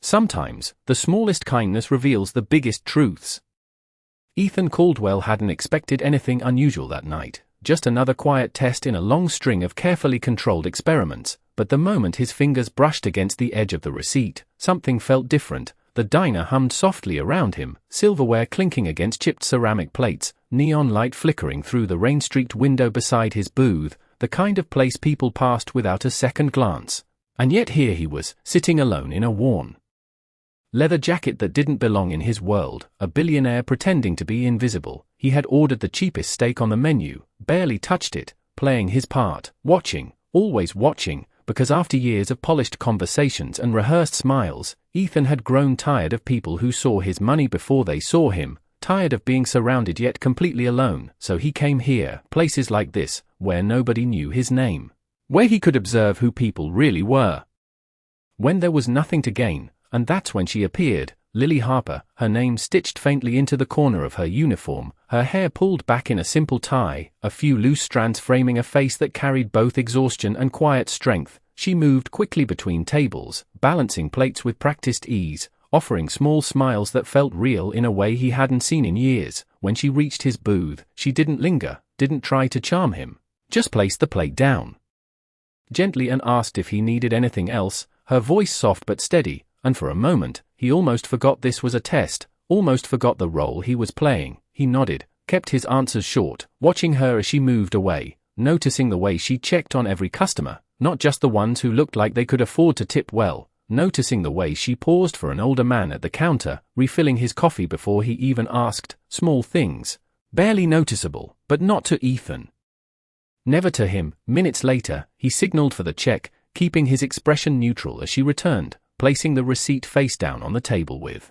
Sometimes, the smallest kindness reveals the biggest truths. Ethan Caldwell hadn't expected anything unusual that night, just another quiet test in a long string of carefully controlled experiments, but the moment his fingers brushed against the edge of the receipt, something felt different. The diner hummed softly around him, silverware clinking against chipped ceramic plates, neon light flickering through the rain-streaked window beside his booth, the kind of place people passed without a second glance. And yet here he was, sitting alone in a worn leather jacket that didn't belong in his world, a billionaire pretending to be invisible. He had ordered the cheapest steak on the menu, barely touched it, playing his part, watching, always watching, because after years of polished conversations and rehearsed smiles, Ethan had grown tired of people who saw his money before they saw him, tired of being surrounded yet completely alone, so he came here, places like this, where nobody knew his name, where he could observe who people really were. When there was nothing to gain, and that's when she appeared, Lily Harper, her name stitched faintly into the corner of her uniform, her hair pulled back in a simple tie, a few loose strands framing a face that carried both exhaustion and quiet strength. She moved quickly between tables, balancing plates with practiced ease, offering small smiles that felt real in a way he hadn't seen in years. When she reached his booth, she didn't linger, didn't try to charm him, just placed the plate down gently and asked if he needed anything else, her voice soft but steady. And for a moment, he almost forgot this was a test, almost forgot the role he was playing. He nodded, kept his answers short, watching her as she moved away, noticing the way she checked on every customer, not just the ones who looked like they could afford to tip well, noticing the way she paused for an older man at the counter, refilling his coffee before he even asked, small things, barely noticeable, but not to Ethan. Never to him. Minutes later, he signaled for the check, keeping his expression neutral as she returned, placing the receipt face down on the table with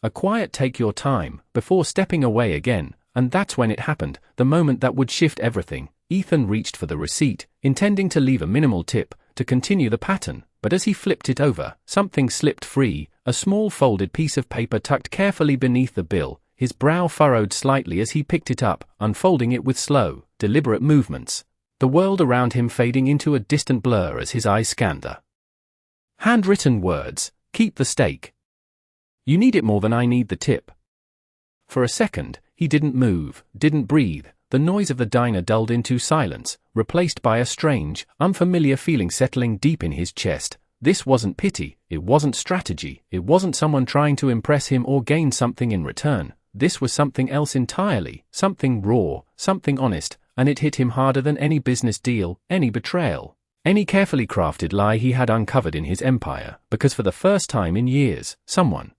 a quiet take your time, before stepping away again. And that's when it happened, the moment that would shift everything. Ethan reached for the receipt, intending to leave a minimal tip, to continue the pattern, but as he flipped it over, something slipped free, a small folded piece of paper tucked carefully beneath the bill. His brow furrowed slightly as he picked it up, unfolding it with slow, deliberate movements, the world around him fading into a distant blur as his eyes scanned the handwritten words, keep the steak. You need it more than I need the tip. For a second, he didn't move, didn't breathe. The noise of the diner dulled into silence, replaced by a strange, unfamiliar feeling settling deep in his chest. This wasn't pity, it wasn't strategy, it wasn't someone trying to impress him or gain something in return. This was something else entirely, something raw, something honest, and it hit him harder than any business deal, any betrayal, any carefully crafted lie he had uncovered in his empire, because for the first time in years, someone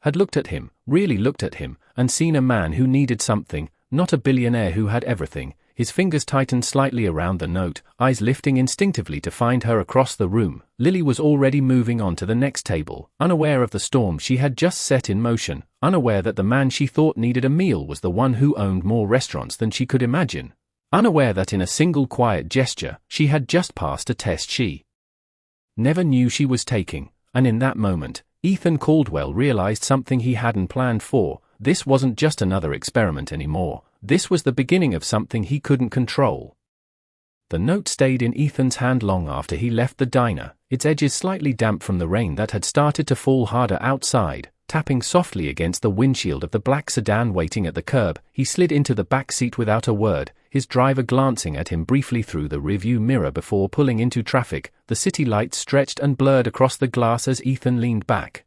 had looked at him, really looked at him, and seen a man who needed something, not a billionaire who had everything. His fingers tightened slightly around the note, eyes lifting instinctively to find her across the room. Lily was already moving on to the next table, unaware of the storm she had just set in motion, unaware that the man she thought needed a meal was the one who owned more restaurants than she could imagine, unaware that in a single quiet gesture, she had just passed a test she never knew she was taking. And in that moment, Ethan Caldwell realized something he hadn't planned for. This wasn't just another experiment anymore. This was the beginning of something he couldn't control. The note stayed in Ethan's hand long after he left the diner, its edges slightly damp from the rain that had started to fall harder outside, tapping softly against the windshield of the black sedan waiting at the curb. He slid into the back seat without a word, his driver glancing at him briefly through the rearview mirror before pulling into traffic. The city lights stretched and blurred across the glass as Ethan leaned back,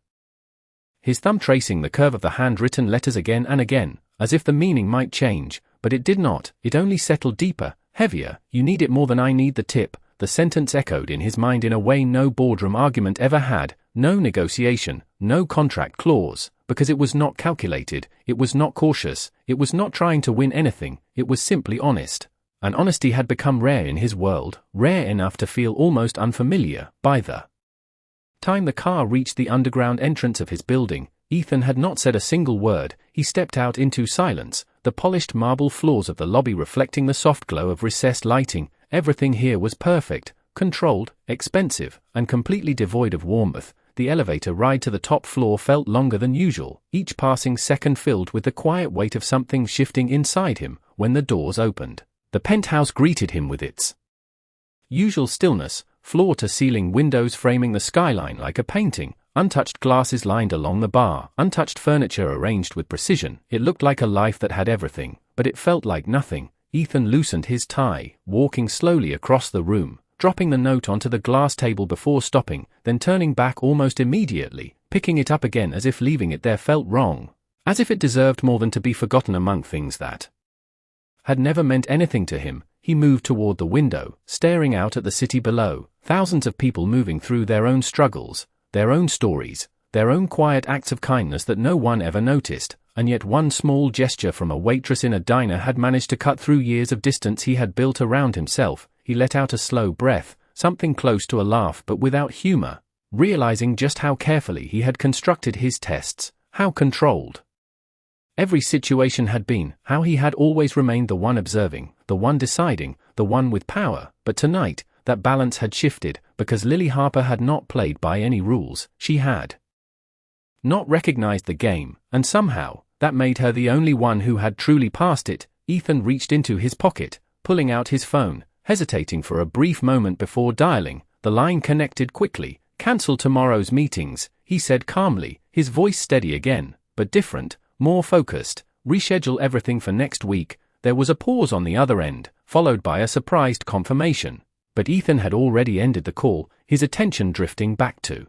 his thumb tracing the curve of the handwritten letters again and again, as if the meaning might change, but it did not. It only settled deeper, heavier. You need it more than I need the tip. The sentence echoed in his mind in a way no boardroom argument ever had, no negotiation, no contract clause, because it was not calculated, it was not cautious, it was not trying to win anything, it was simply honest. And honesty had become rare in his world, rare enough to feel almost unfamiliar. By the time the car reached the underground entrance of his building, Ethan had not said a single word. He stepped out into silence, the polished marble floors of the lobby reflecting the soft glow of recessed lighting. Everything here was perfect, controlled, expensive, and completely devoid of warmth. The elevator ride to the top floor felt longer than usual, each passing second filled with the quiet weight of something shifting inside him. When the doors opened, the penthouse greeted him with its usual stillness, floor-to-ceiling windows framing the skyline like a painting. untouched glasses lined along the bar, untouched furniture arranged with precision. It looked like a life that had everything, but it felt like nothing. Ethan loosened his tie, walking slowly across the room, dropping the note onto the glass table before stopping, then turning back almost immediately, picking it up again as if leaving it there felt wrong, as if it deserved more than to be forgotten among things that had never meant anything to him. He moved toward the window, staring out at the city below, thousands of people moving through their own struggles, their own stories, their own quiet acts of kindness that no one ever noticed, and yet one small gesture from a waitress in a diner had managed to cut through years of distance he had built around himself. He let out a slow breath, something close to a laugh but without humor, realizing just how carefully he had constructed his tests, how controlled every situation had been, how he had always remained the one observing, the one deciding, the one with power. But tonight, that balance had shifted, because Lily Harper had not played by any rules. She had not recognized the game, and somehow, that made her the only one who had truly passed it. Ethan reached into his pocket, pulling out his phone, hesitating for a brief moment before dialing. The line connected quickly. "Cancel tomorrow's meetings," he said calmly, his voice steady again, but different, more focused. "Reschedule everything for next week." There was a pause on the other end, followed by a surprised confirmation. But Ethan had already ended the call, his attention drifting back to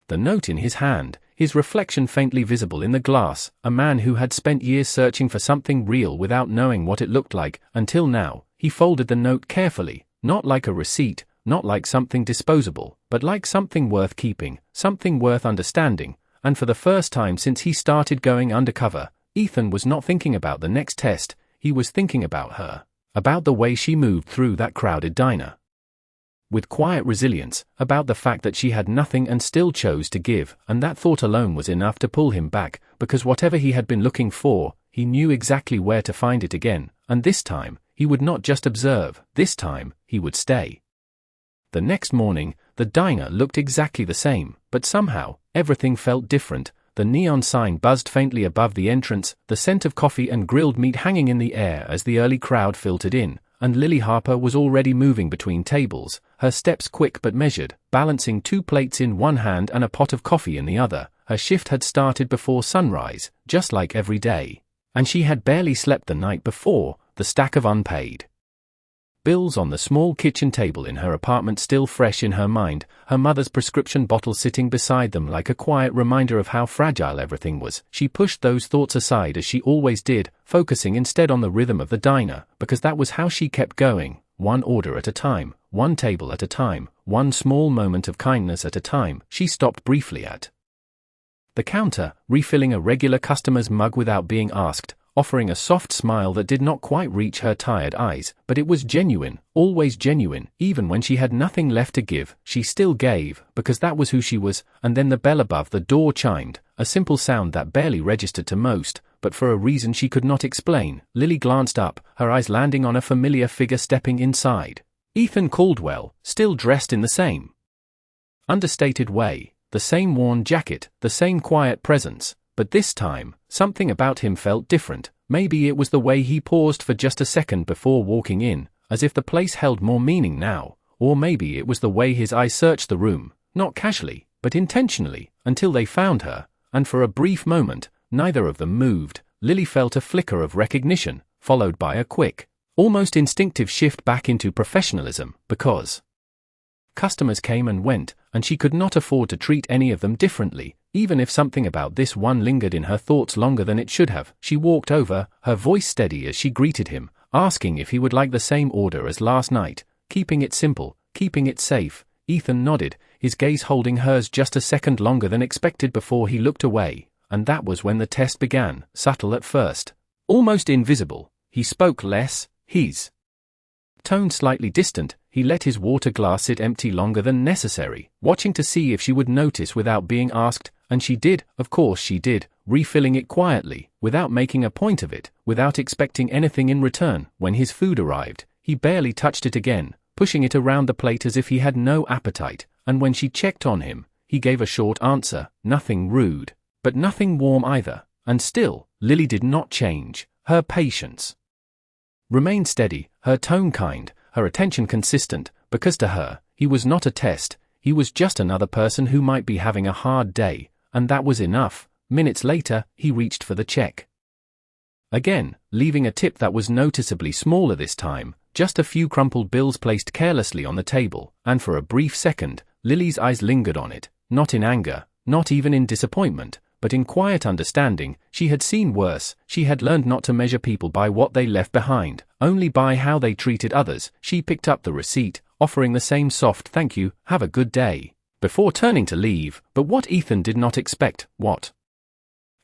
the note in his hand, his reflection faintly visible in the glass. A man who had spent years searching for something real without knowing what it looked like, until now. He folded the note carefully, not like a receipt, not like something disposable, but like something worth keeping, something worth understanding. And for the first time since he started going undercover, Ethan was not thinking about the next test. He was thinking about her, about the way she moved through that crowded diner with quiet resilience, about the fact that she had nothing and still chose to give. And that thought alone was enough to pull him back, because whatever he had been looking for, he knew exactly where to find it again. And this time, he would not just observe, this time, he would stay. The next morning, the diner looked exactly the same, but somehow, everything felt different. The neon sign buzzed faintly above the entrance, the scent of coffee and grilled meat hanging in the air as the early crowd filtered in, and Lily Harper was already moving between tables, her steps quick but measured, balancing 2 plates in one hand and a pot of coffee in the other. Her shift had started before sunrise, just like every day. And she had barely slept the night before, the stack of unpaid bills on the small kitchen table in her apartment still fresh in her mind, her mother's prescription bottle sitting beside them like a quiet reminder of how fragile everything was. She pushed those thoughts aside as she always did, focusing instead on the rhythm of the diner, because that was how she kept going, one order at a time, one table at a time, one small moment of kindness at a time. She stopped briefly at the counter, refilling a regular customer's mug without being asked, offering a soft smile that did not quite reach her tired eyes, but it was genuine, always genuine. Even when she had nothing left to give, she still gave, because that was who she was. And then the bell above the door chimed, a simple sound that barely registered to most, but for a reason she could not explain. Lily glanced up, her eyes landing on a familiar figure stepping inside. Ethan Caldwell, still dressed in the same understated way, the same worn jacket, the same quiet presence. But this time, something about him felt different. Maybe it was the way he paused for just a second before walking in, as if the place held more meaning now. Or maybe it was the way his eyes searched the room, not casually, but intentionally, until they found her. And for a brief moment, neither of them moved. Lily felt a flicker of recognition, followed by a quick, almost instinctive shift back into professionalism, because customers came and went, and she could not afford to treat any of them differently, even if something about this one lingered in her thoughts longer than it should have. She walked over, her voice steady as she greeted him, asking if he would like the same order as last night, keeping it simple, keeping it safe. Ethan nodded, his gaze holding hers just a second longer than expected before he looked away, and that was when the test began, subtle at first, almost invisible. He spoke less, his tone slightly distant. He let his water glass sit empty longer than necessary, watching to see if she would notice without being asked, and she did, of course she did, refilling it quietly, without making a point of it, without expecting anything in return. When his food arrived, he barely touched it again, pushing it around the plate as if he had no appetite, and when she checked on him, he gave a short answer, nothing rude, but nothing warm either. And still, Lily did not change. Her patience remained steady, her tone kind, her attention consistent, because to her, he was not a test. He was just another person who might be having a hard day, and that was enough. Minutes later, he reached for the check. Again, leaving a tip that was noticeably smaller this time, just a few crumpled bills placed carelessly on the table, and for a brief second, Lily's eyes lingered on it, not in anger, not even in disappointment, but in quiet understanding. She had seen worse. She had learned not to measure people by what they left behind, only by how they treated others. She picked up the receipt, offering the same soft "thank you, have a good day," before turning to leave. But what Ethan did not expect, what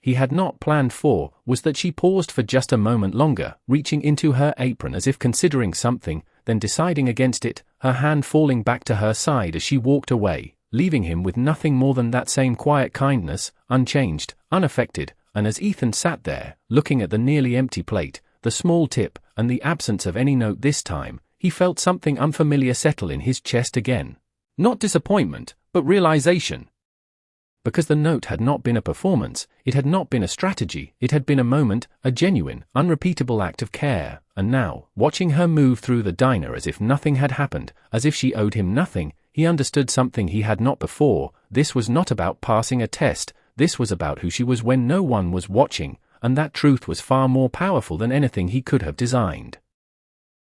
he had not planned for, was that she paused for just a moment longer, reaching into her apron as if considering something, then deciding against it, her hand falling back to her side as she walked away, leaving him with nothing more than that same quiet kindness, unchanged, unaffected. And as Ethan sat there, looking at the nearly empty plate, the small tip, and the absence of any note this time, he felt something unfamiliar settle in his chest again. Not disappointment, but realization. Because the note had not been a performance, it had not been a strategy, it had been a moment, a genuine, unrepeatable act of care. And now, watching her move through the diner as if nothing had happened, as if she owed him nothing, he understood something he had not before. This was not about passing a test, this was about who she was when no one was watching, and that truth was far more powerful than anything he could have designed.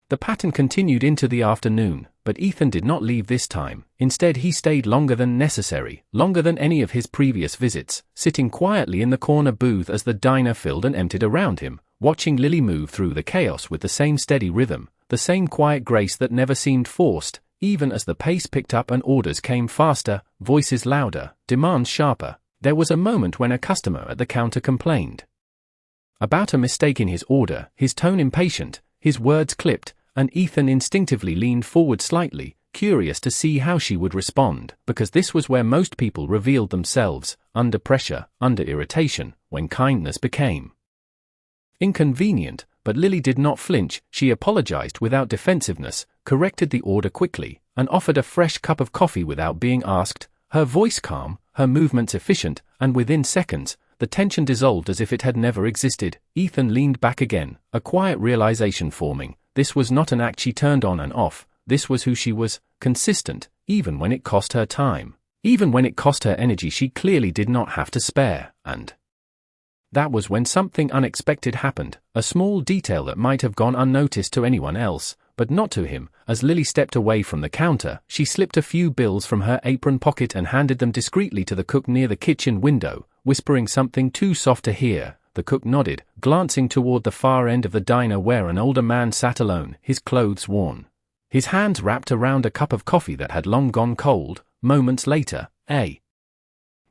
The pattern continued into the afternoon, but Ethan did not leave this time. Instead, he stayed longer than necessary, longer than any of his previous visits, sitting quietly in the corner booth as the diner filled and emptied around him, watching Lily move through the chaos with the same steady rhythm, the same quiet grace that never seemed forced, even as the pace picked up and orders came faster, voices louder, demands sharper. There was a moment when a customer at the counter complained about a mistake in his order, his tone impatient, his words clipped, and Ethan instinctively leaned forward slightly, curious to see how she would respond, because this was where most people revealed themselves, under pressure, under irritation, when kindness became inconvenient. But Lily did not flinch. She apologized without defensiveness, corrected the order quickly, and offered a fresh cup of coffee without being asked, her voice calm, her movements efficient, and within seconds, the tension dissolved as if it had never existed. Ethan leaned back again, a quiet realization forming. This was not an act she turned on and off, this was who she was, consistent, even when it cost her time. Even when it cost her energy she clearly did not have to spare. And that was when something unexpected happened, a small detail that might have gone unnoticed to anyone else, but not to him. As Lily stepped away from the counter, she slipped a few bills from her apron pocket and handed them discreetly to the cook near the kitchen window, whispering something too soft to hear. The cook nodded, glancing toward the far end of the diner where an older man sat alone, his clothes worn, his hands wrapped around a cup of coffee that had long gone cold. Moments later, a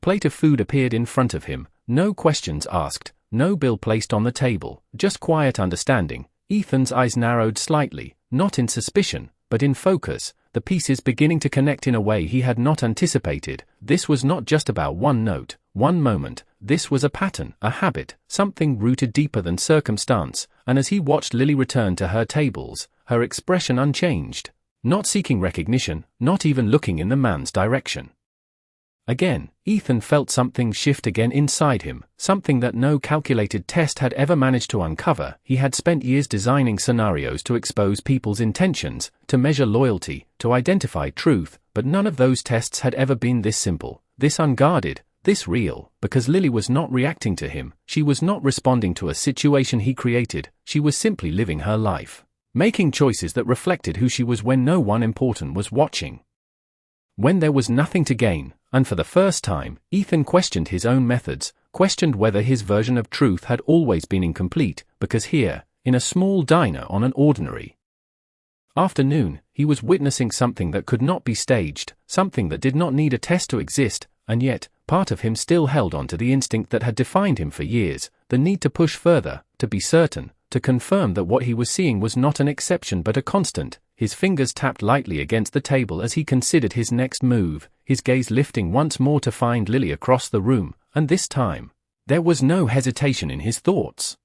plate of food appeared in front of him, no questions asked, no bill placed on the table, just quiet understanding. Ethan's eyes narrowed slightly, not in suspicion, but in focus, the pieces beginning to connect in a way he had not anticipated. This was not just about one note, one moment, this was a pattern, a habit, something rooted deeper than circumstance. And as he watched Lily return to her tables, her expression unchanged, not seeking recognition, not even looking in the man's direction. Again, Ethan felt something shift again inside him, something that no calculated test had ever managed to uncover. He had spent years designing scenarios to expose people's intentions, to measure loyalty, to identify truth, but none of those tests had ever been this simple, this unguarded, this real. Because Lily was not reacting to him, she was not responding to a situation he created, she was simply living her life, making choices that reflected who she was when no one important was watching. When there was nothing to gain, and for the first time, Ethan questioned his own methods, questioned whether his version of truth had always been incomplete, because here, in a small diner on an ordinary afternoon, he was witnessing something that could not be staged, something that did not need a test to exist. And yet, part of him still held on to the instinct that had defined him for years, the need to push further, to be certain, to confirm that what he was seeing was not an exception but a constant. His fingers tapped lightly against the table as he considered his next move, his gaze lifting once more to find Lily across the room, and this time, there was no hesitation in his thoughts.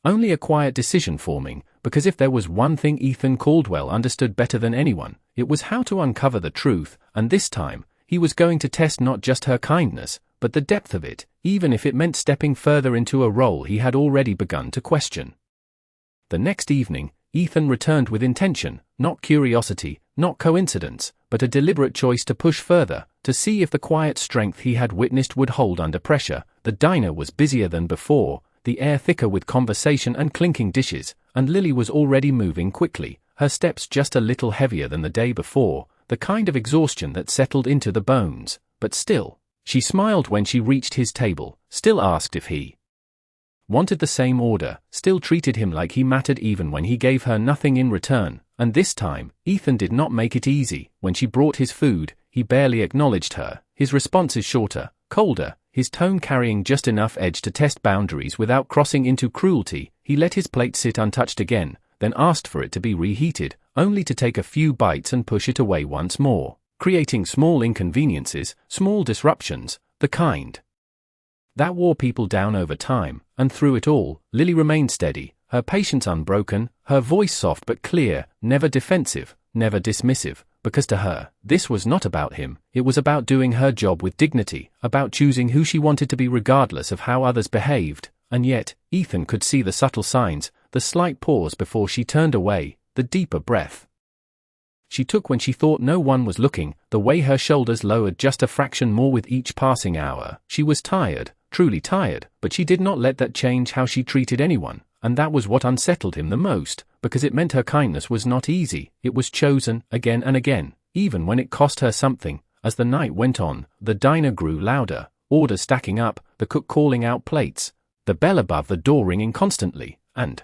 Only a quiet decision forming, because if there was one thing Ethan Caldwell understood better than anyone, it was how to uncover the truth, and this time, he was going to test not just her kindness, but the depth of it, even if it meant stepping further into a role he had already begun to question. The next evening, Ethan returned with intention, not curiosity, not coincidence, but a deliberate choice to push further, to see if the quiet strength he had witnessed would hold under pressure. The diner was busier than before, the air thicker with conversation and clinking dishes, and Lily was already moving quickly, her steps just a little heavier than the day before, the kind of exhaustion that settled into the bones, but still. She smiled when she reached his table, still asked if he wanted the same order, still treated him like he mattered even when he gave her nothing in return, and this time, Ethan did not make it easy. When she brought his food, he barely acknowledged her, his responses shorter, colder, his tone carrying just enough edge to test boundaries without crossing into cruelty. He let his plate sit untouched again, then asked for it to be reheated, only to take a few bites and push it away once more, creating small inconveniences, small disruptions, the kind that wore people down over time. And through it all, Lily remained steady, her patience unbroken, her voice soft but clear, never defensive, never dismissive, because to her, this was not about him, it was about doing her job with dignity, about choosing who she wanted to be regardless of how others behaved. And yet, Ethan could see the subtle signs, the slight pause before she turned away, the deeper breath she took when she thought no one was looking, the way her shoulders lowered just a fraction more with each passing hour. She was tired, truly tired, but she did not let that change how she treated anyone, and that was what unsettled him the most, because it meant her kindness was not easy, it was chosen, again and again, even when it cost her something. As the night went on, the diner grew louder, orders stacking up, the cook calling out plates, the bell above the door ringing constantly, and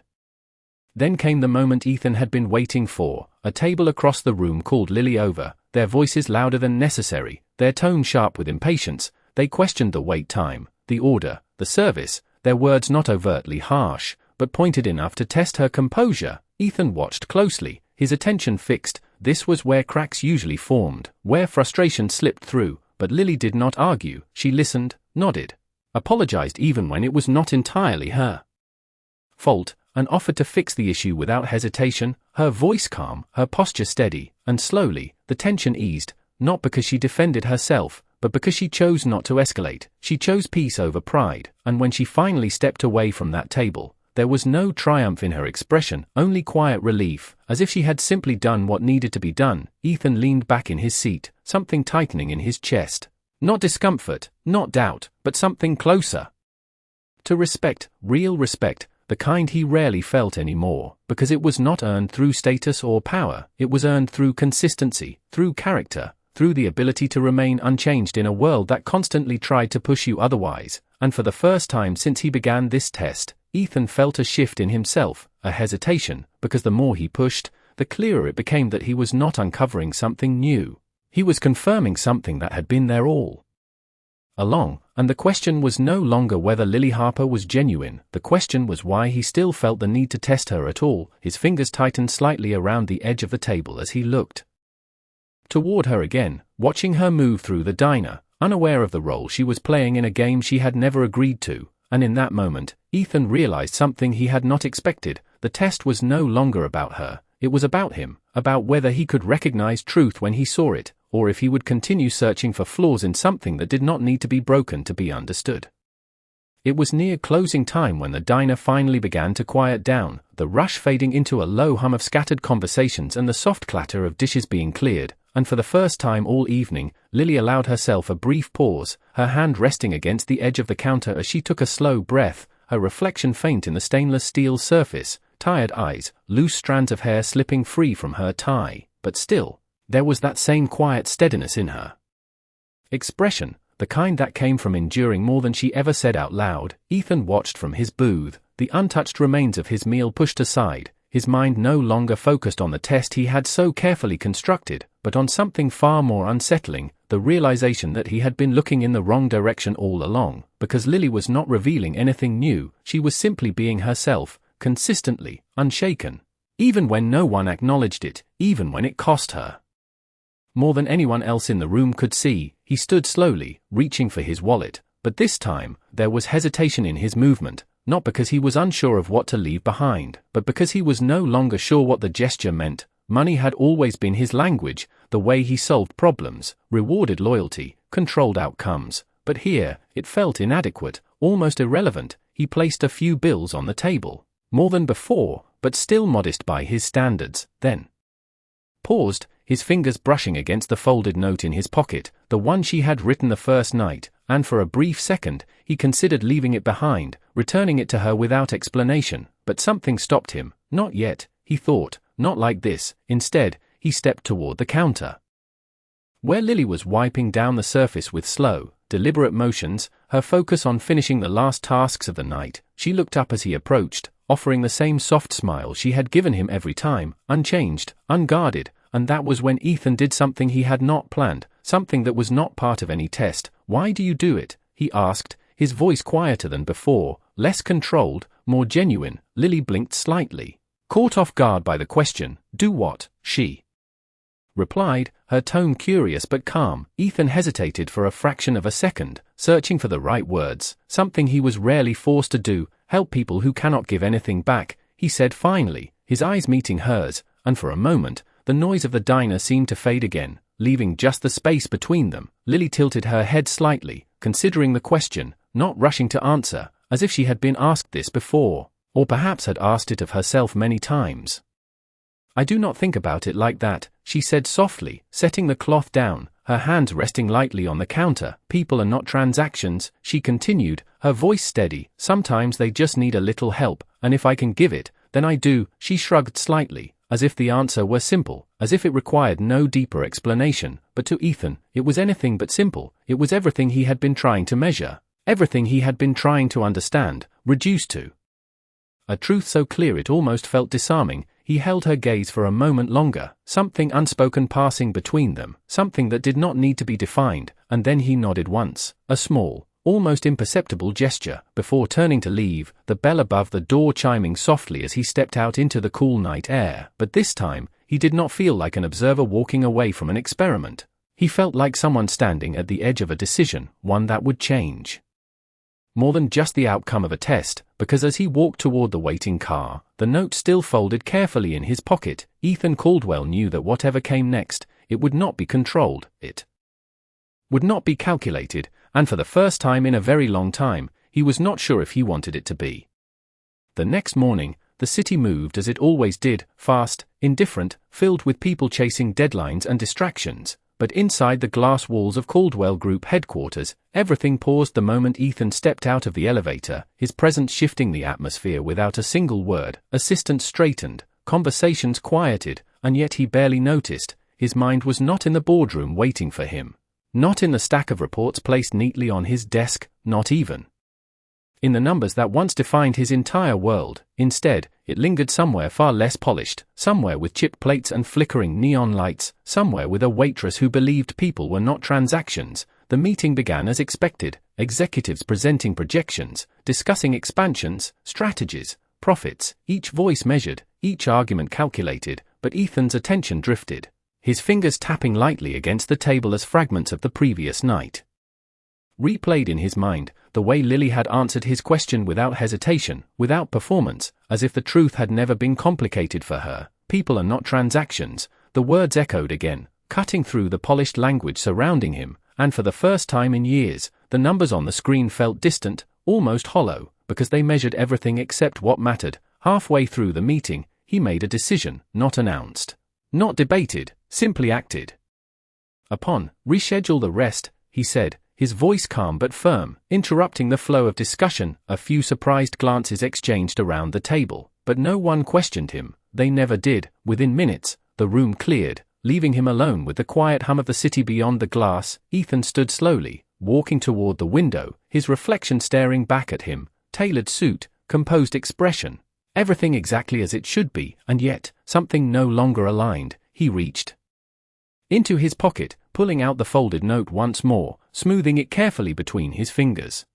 then came the moment Ethan had been waiting for. A table across the room called Lily over, their voices louder than necessary, their tone sharp with impatience. They questioned the wait time, the order, the service, their words not overtly harsh, but pointed enough to test her composure. Ethan watched closely, his attention fixed. This was where cracks usually formed, where frustration slipped through, but Lily did not argue. She listened, nodded, apologized even when it was not entirely her fault, and offered to fix the issue without hesitation, her voice calm, her posture steady, and slowly, the tension eased, not because she defended herself, but because she chose not to escalate. She chose peace over pride, and when she finally stepped away from that table, there was no triumph in her expression, only quiet relief, as if she had simply done what needed to be done. Ethan leaned back in his seat, something tightening in his chest. Not discomfort, not doubt, but something closer to respect, real respect, the kind he rarely felt anymore, because it was not earned through status or power, it was earned through consistency, through character, through the ability to remain unchanged in a world that constantly tried to push you otherwise. And for the first time since he began this test, Ethan felt a shift in himself, a hesitation, because the more he pushed, the clearer it became that he was not uncovering something new. He was confirming something that had been there all along, and the question was no longer whether Lily Harper was genuine, the question was why he still felt the need to test her at all. His fingers tightened slightly around the edge of the table as he looked toward her again, watching her move through the diner, unaware of the role she was playing in a game she had never agreed to. And in that moment, Ethan realized something he had not expected. The test was no longer about her, it was about him, about whether he could recognize truth when he saw it, or if he would continue searching for flaws in something that did not need to be broken to be understood. It was near closing time when the diner finally began to quiet down, the rush fading into a low hum of scattered conversations and the soft clatter of dishes being cleared, and for the first time all evening, Lily allowed herself a brief pause, her hand resting against the edge of the counter as she took a slow breath, her reflection faint in the stainless steel surface, tired eyes, loose strands of hair slipping free from her tie, but still, there was that same quiet steadiness in her expression, the kind that came from enduring more than she ever said out loud. Ethan watched from his booth, the untouched remains of his meal pushed aside, his mind no longer focused on the test he had so carefully constructed, but on something far more unsettling, the realization that he had been looking in the wrong direction all along, because Lily was not revealing anything new, she was simply being herself, consistently, unshaken. Even when no one acknowledged it, even when it cost her more than anyone else in the room could see. He stood slowly, reaching for his wallet, but this time, there was hesitation in his movement, not because he was unsure of what to leave behind, but because he was no longer sure what the gesture meant. Money had always been his language, the way he solved problems, rewarded loyalty, controlled outcomes, but here, it felt inadequate, almost irrelevant. He placed a few bills on the table, more than before, but still modest by his standards, then paused, his fingers brushing against the folded note in his pocket, the one she had written the first night, and for a brief second, he considered leaving it behind, returning it to her without explanation, but something stopped him. Not yet, he thought, not like this. Instead, he stepped toward the counter, where Lily was wiping down the surface with slow, deliberate motions, her focus on finishing the last tasks of the night. She looked up as he approached, offering the same soft smile she had given him every time, unchanged, unguarded, and that was when Ethan did something he had not planned, something that was not part of any test. "Why do you do it?" he asked, his voice quieter than before, less controlled, more genuine. Lily blinked slightly, caught off guard by the question. "Do what?" she replied, her tone curious but calm. Ethan hesitated for a fraction of a second, searching for the right words. "Something he was rarely forced to do, help people who cannot give anything back," he said finally, his eyes meeting hers, and for a moment, the noise of the diner seemed to fade again, leaving just the space between them. Lily tilted her head slightly, considering the question, not rushing to answer, as if she had been asked this before, or perhaps had asked it of herself many times. "I do not think about it like that," she said softly, setting the cloth down, her hands resting lightly on the counter. "People are not transactions," she continued, her voice steady. "Sometimes they just need a little help, and if I can give it, then I do." She shrugged slightly, as if the answer were simple, as if it required no deeper explanation, but to Ethan, it was anything but simple. It was everything he had been trying to measure, everything he had been trying to understand, reduced to a truth so clear it almost felt disarming. He held her gaze for a moment longer, something unspoken passing between them, something that did not need to be defined, and then he nodded once, a small, almost imperceptible gesture, before turning to leave, the bell above the door chiming softly as he stepped out into the cool night air. But this time, he did not feel like an observer walking away from an experiment. He felt like someone standing at the edge of a decision, one that would change more than just the outcome of a test, because as he walked toward the waiting car, the note still folded carefully in his pocket, Ethan Caldwell knew that whatever came next, it would not be controlled, it would not be calculated, and for the first time in a very long time, he was not sure if he wanted it to be. The next morning, the city moved as it always did, fast, indifferent, filled with people chasing deadlines and distractions. But inside the glass walls of Caldwell Group headquarters, everything paused the moment Ethan stepped out of the elevator, his presence shifting the atmosphere without a single word. Assistants straightened, conversations quieted, and yet he barely noticed. His mind was not in the boardroom waiting for him, not in the stack of reports placed neatly on his desk, not even in the numbers that once defined his entire world. Instead, it lingered somewhere far less polished, somewhere with chipped plates and flickering neon lights, somewhere with a waitress who believed people were not transactions. The meeting began as expected, executives presenting projections, discussing expansions, strategies, profits, each voice measured, each argument calculated, but Ethan's attention drifted, his fingers tapping lightly against the table as fragments of the previous night replayed in his mind, the way Lily had answered his question without hesitation, without performance, as if the truth had never been complicated for her. "People are not transactions." The words echoed again, cutting through the polished language surrounding him, and for the first time in years, the numbers on the screen felt distant, almost hollow, because they measured everything except what mattered. Halfway through the meeting, he made a decision, not announced, not debated, simply acted upon. "Reschedule the rest," he said, his voice calm but firm, interrupting the flow of discussion. A few surprised glances exchanged around the table, but no one questioned him. They never did. Within minutes, the room cleared, leaving him alone with the quiet hum of the city beyond the glass. Ethan stood slowly, walking toward the window, his reflection staring back at him, tailored suit, composed expression, everything exactly as it should be, and yet, something no longer aligned. He reached into his pocket, pulling out the folded note once more, smoothing it carefully between his fingers.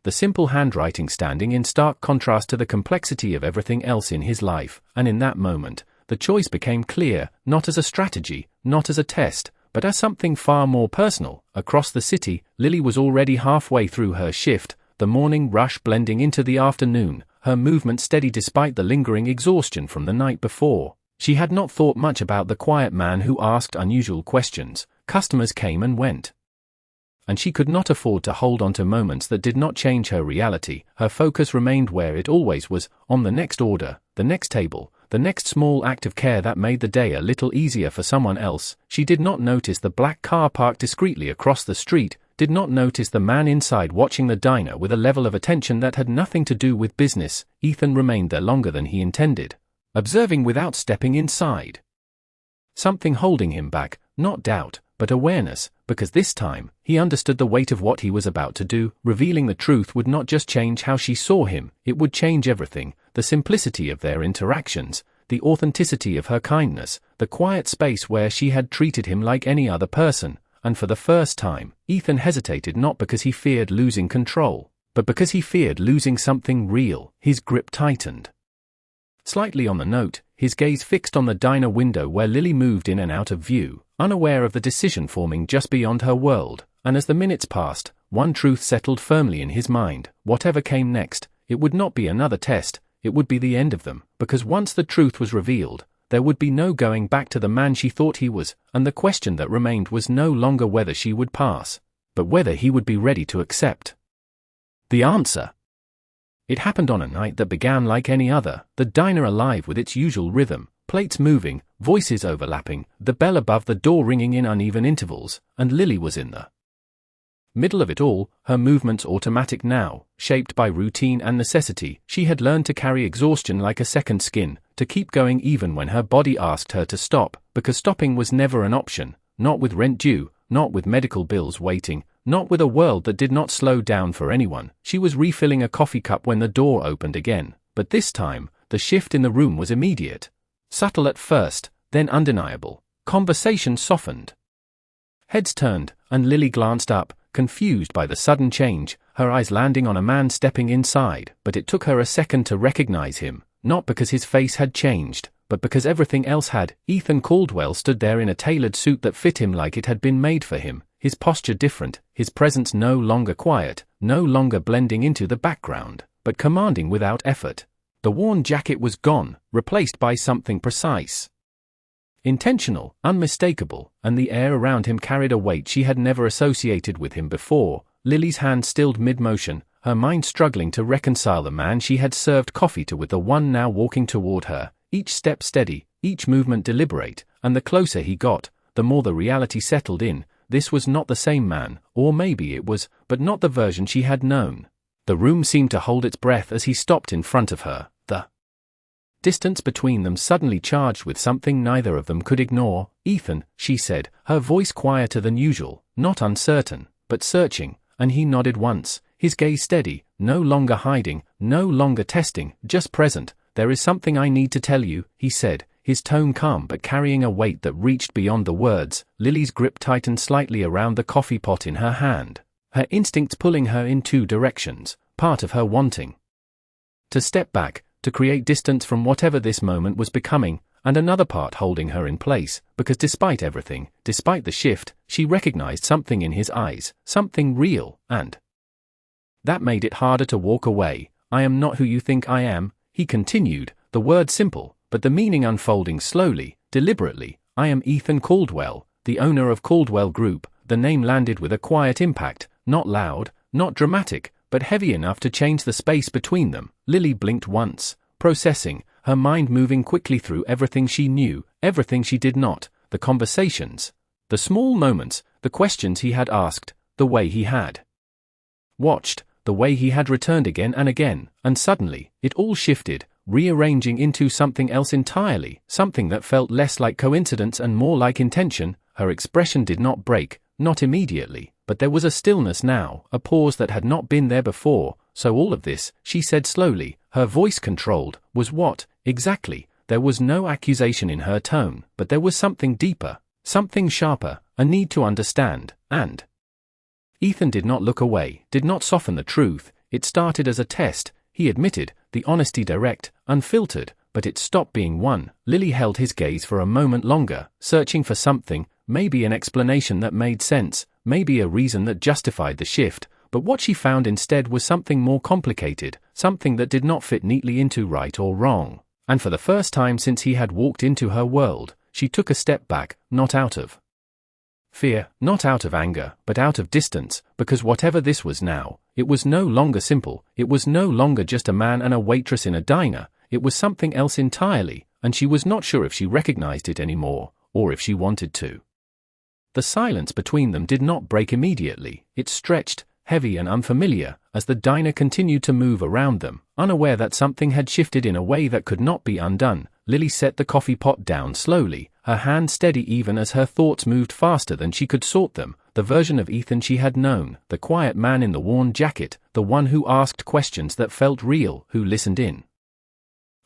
The simple handwriting standing in stark contrast to the complexity of everything else in his life, and in that moment, the choice became clear, not as a strategy, not as a test, but as something far more personal. Across the city, Lily was already halfway through her shift, the morning rush blending into the afternoon, her movement steady despite the lingering exhaustion from the night before. She had not thought much about the quiet man who asked unusual questions. Customers came and went, and she could not afford to hold on to moments that did not change her reality. Her focus remained where it always was, on the next order, the next table, the next small act of care that made the day a little easier for someone else. She did not notice the black car parked discreetly across the street, did not notice the man inside watching the diner with a level of attention that had nothing to do with business. Ethan remained there longer than he intended, observing without stepping inside. Something holding him back, not doubt, but awareness, because this time, he understood the weight of what he was about to do. Revealing the truth would not just change how she saw him, it would change everything: the simplicity of their interactions, the authenticity of her kindness, the quiet space where she had treated him like any other person. And for the first time, Ethan hesitated, not because he feared losing control, but because he feared losing something real. His grip tightened slightly on the note, his gaze fixed on the diner window where Lily moved in and out of view, unaware of the decision forming just beyond her world. And as the minutes passed, one truth settled firmly in his mind: whatever came next, it would not be another test, it would be the end of them, because once the truth was revealed, there would be no going back to the man she thought he was, and the question that remained was no longer whether she would pass, but whether he would be ready to accept the answer. It happened on a night that began like any other, the diner alive with its usual rhythm, plates moving, voices overlapping, the bell above the door ringing in uneven intervals, and Lily was in the middle of it all, her movements automatic now, shaped by routine and necessity. She had learned to carry exhaustion like a second skin, to keep going even when her body asked her to stop, because stopping was never an option, not with rent due, not with medical bills waiting, not with a world that did not slow down for anyone. She was refilling a coffee cup when the door opened again, but this time, the shift in the room was immediate. Subtle at first, then undeniable. Conversation softened. Heads turned, and Lily glanced up, confused by the sudden change, her eyes landing on a man stepping inside. But it took her a second to recognize him, not because his face had changed, but because everything else had. Ethan Caldwell stood there in a tailored suit that fit him like it had been made for him, his posture different, his presence no longer quiet, no longer blending into the background, but commanding without effort. The worn jacket was gone, replaced by something precise, intentional, unmistakable, and the air around him carried a weight she had never associated with him before. Lily's hand stilled mid-motion, her mind struggling to reconcile the man she had served coffee to with the one now walking toward her, each step steady, each movement deliberate, and the closer he got, the more the reality settled in. This was not the same man, or maybe it was, but not the version she had known. The room seemed to hold its breath as he stopped in front of her, the distance between them suddenly charged with something neither of them could ignore. "Ethan," she said, her voice quieter than usual, not uncertain, but searching, and he nodded once, his gaze steady, no longer hiding, no longer testing, just present. "There is something I need to tell you," he said, his tone calm but carrying a weight that reached beyond the words. Lily's grip tightened slightly around the coffee pot in her hand, her instincts pulling her in two directions, part of her wanting to step back, to create distance from whatever this moment was becoming, and another part holding her in place, because despite everything, despite the shift, she recognized something in his eyes, something real, and that made it harder to walk away. "I am not who you think I am," he continued, the word simple, but the meaning unfolding slowly, deliberately. "I am Ethan Caldwell, the owner of Caldwell Group." The name landed with a quiet impact, not loud, not dramatic, but heavy enough to change the space between them. Lily blinked once, processing, her mind moving quickly through everything she knew, everything she did not, the conversations, the small moments, the questions he had asked, the way he had watched, the way he had returned again and again, and suddenly, it all shifted, rearranging into something else entirely, something that felt less like coincidence and more like intention. Her expression did not break, not immediately, but there was a stillness now, a pause that had not been there before. "So all of this," she said slowly, her voice controlled, "was what, exactly?" There was no accusation in her tone, but there was something deeper, something sharper, a need to understand, and Ethan did not look away, did not soften the truth. It started as a test, he admitted, the honesty direct, unfiltered, but it stopped being one. Lily held his gaze for a moment longer, searching for something, maybe an explanation that made sense, maybe a reason that justified the shift, but what she found instead was something more complicated, something that did not fit neatly into right or wrong. And for the first time since he had walked into her world, she took a step back, not out of fear, not out of anger, but out of distance, because whatever this was now, it was no longer simple, it was no longer just a man and a waitress in a diner, it was something else entirely, and she was not sure if she recognized it anymore, or if she wanted to. The silence between them did not break immediately. It stretched, heavy and unfamiliar, as the diner continued to move around them, unaware that something had shifted in a way that could not be undone. Lily set the coffee pot down slowly, her hand steady even as her thoughts moved faster than she could sort them. The version of Ethan she had known, the quiet man in the worn jacket, the one who asked questions that felt real, who listened in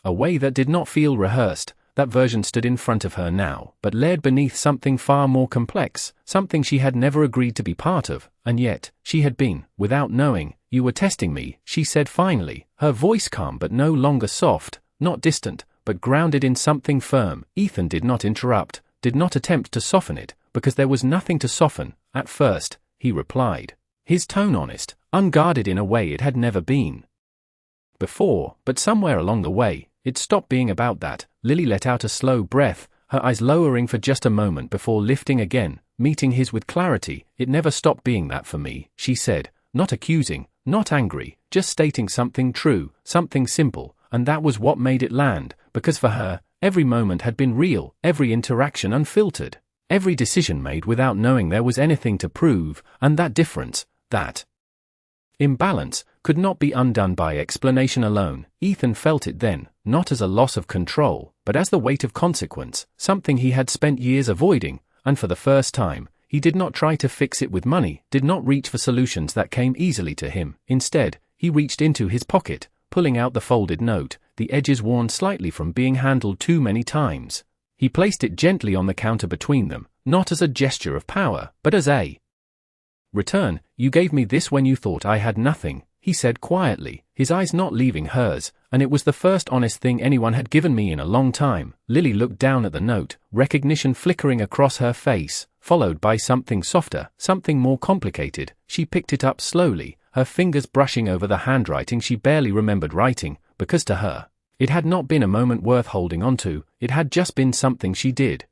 a way that did not feel rehearsed. That version stood in front of her now, but layered beneath something far more complex, something she had never agreed to be part of, and yet, she had been, without knowing. "You were testing me," she said finally, her voice calm but no longer soft, not distant, but grounded in something firm. Ethan did not interrupt, did not attempt to soften it, because there was nothing to soften. "At first," he replied, his tone honest, unguarded in a way it had never been before, but somewhere along the way, it stopped being about that. Lily let out a slow breath, her eyes lowering for just a moment before lifting again, meeting his with clarity. "It never stopped being that for me," she said, not accusing, not angry, just stating something true, something simple, and that was what made it land, because for her, every moment had been real, every interaction unfiltered, every decision made without knowing there was anything to prove, and that difference, that imbalance, could not be undone by explanation alone. Ethan felt it then, not as a loss of control, but as the weight of consequence, something he had spent years avoiding, and for the first time, he did not try to fix it with money, did not reach for solutions that came easily to him. Instead, he reached into his pocket, pulling out the folded note, the edges worn slightly from being handled too many times. He placed it gently on the counter between them, not as a gesture of power, but as a return. "You gave me this when you thought I had nothing," he said quietly, his eyes not leaving hers, "and it was the first honest thing anyone had given me in a long time." Lily looked down at the note, recognition flickering across her face, followed by something softer, something more complicated. She picked it up slowly, her fingers brushing over the handwriting she barely remembered writing, because to her, it had not been a moment worth holding onto, it had just been something she did.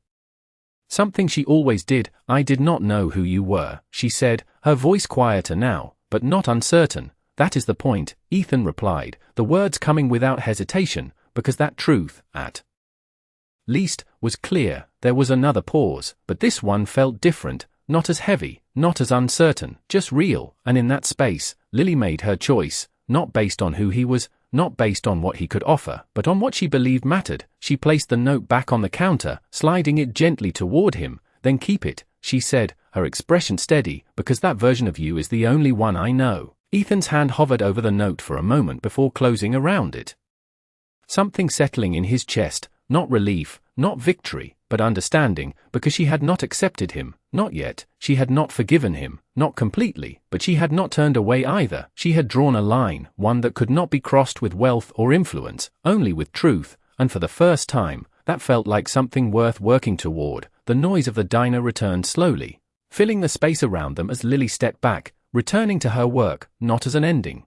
Something she always did. "I did not know who you were," she said, her voice quieter now, but not uncertain. "That is the point," Ethan replied, the words coming without hesitation, because that truth, at least, was clear. There was another pause, but this one felt different, not as heavy, not as uncertain, just real, and in that space, Lily made her choice, not based on who he was, not based on what he could offer, but on what she believed mattered. She placed the note back on the counter, sliding it gently toward him. "Then keep it," she said, her expression steady, "because that version of you is the only one I know." Ethan's hand hovered over the note for a moment before closing around it. Something settling in his chest, not relief, not victory, but understanding, because she had not accepted him, not yet. She had not forgiven him, not completely, but she had not turned away either. She had drawn a line, one that could not be crossed with wealth or influence, only with truth, and for the first time, that felt like something worth working toward. The noise of the diner returned slowly, filling the space around them as Lily stepped back, returning to her work, not as an ending,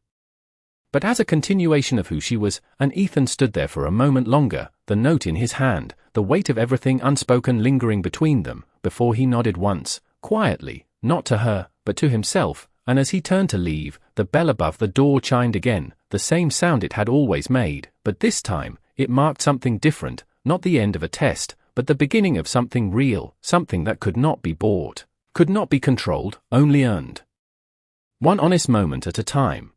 but as a continuation of who she was. And Ethan stood there for a moment longer, the note in his hand, the weight of everything unspoken lingering between them, before he nodded once, quietly, not to her, but to himself, and as he turned to leave, the bell above the door chimed again, the same sound it had always made, but this time, it marked something different, not the end of a test, but the beginning of something real, something that could not be bought, could not be controlled, only earned. One honest moment at a time.